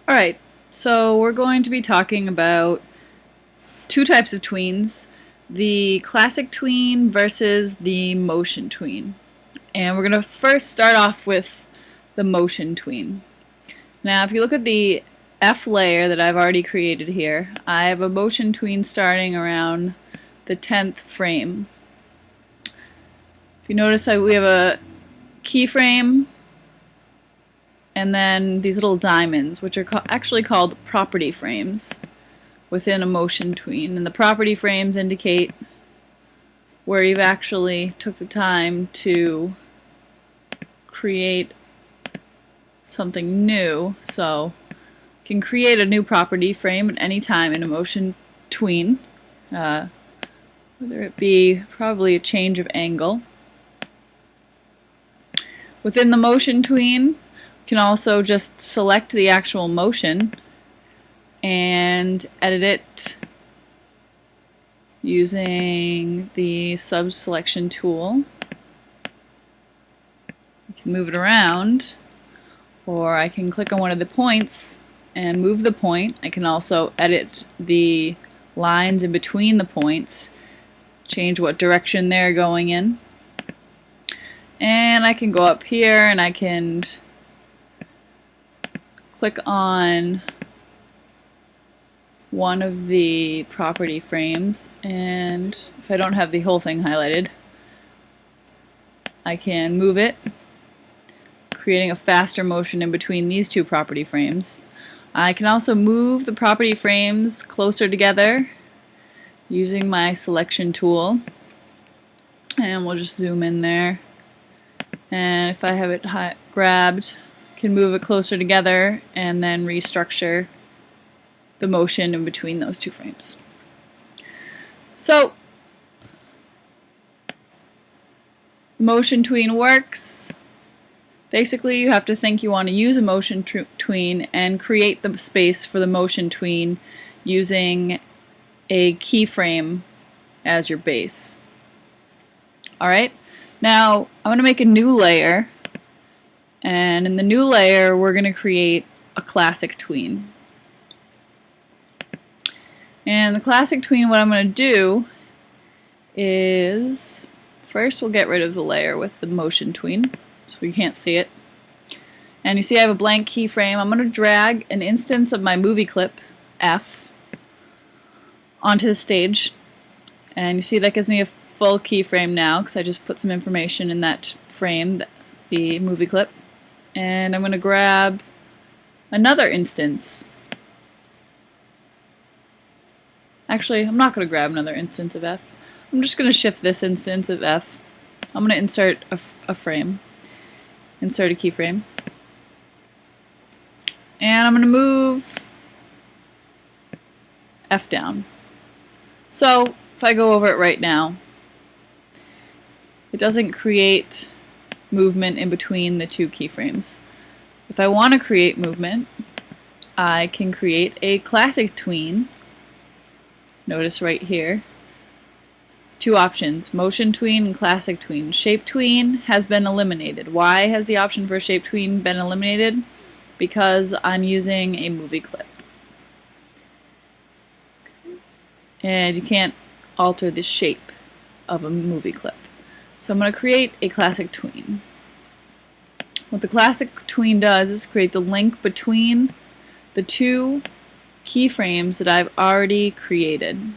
Alright, so we're going to be talking about two types of tweens, the classic tween versus the motion tween. And we're going to first start off with the motion tween. Now if you look at the F layer that I've already created here, I have a motion tween starting around the 10th frame. If you notice we have a keyframe and then these little diamonds, which are actually called property frames within a motion tween. And the property frames indicate where you've actually took the time to create something new. So you can create a new property frame at any time in a motion tween, whether it be probably a change of angle. Within the motion tween, you can also just select the actual motion and edit it using the sub-selection tool. You can move it around, or I can click on one of the points and move the point. I can also edit the lines in between the points, change what direction they're going in. And I can go up here and I can click on one of the property frames, and if I don't have the whole thing highlighted, I can move it, creating a faster motion in between these two property frames. I can also move the property frames closer together using my selection tool, and we'll just zoom in there, and if I have it grabbed, can move it closer together and then restructure the motion in between those two frames. So the motion tween works. Basically you have to think you want to use a motion tween and create the space for the motion tween using a keyframe as your base. Alright, now I'm going to make a new layer, and in the new layer we're going to create a classic tween. And the classic tween, what I'm going to do is first we'll get rid of the layer with the motion tween so we can't see it. And you see I have a blank keyframe. I'm going to drag an instance of my movie clip F onto the stage, and you see that gives me a full keyframe now because I just put some information in that frame, the movie clip. And I'm going to grab another instance. Actually, I'm not going to grab another instance of F. I'm just going to shift this instance of F. I'm going to insert a frame. Insert a keyframe. And I'm going to move F down. So if I go over it right now, it doesn't create movement in between the two keyframes. If I want to create movement, I can create a classic tween. Notice right here, two options, motion tween and classic tween. Shape tween has been eliminated. Why has the option for shape tween been eliminated? Because I'm using a movie clip. And you can't alter the shape of a movie clip. So I'm going to create a classic tween. What the classic tween does is create the link between the two keyframes that I've already created.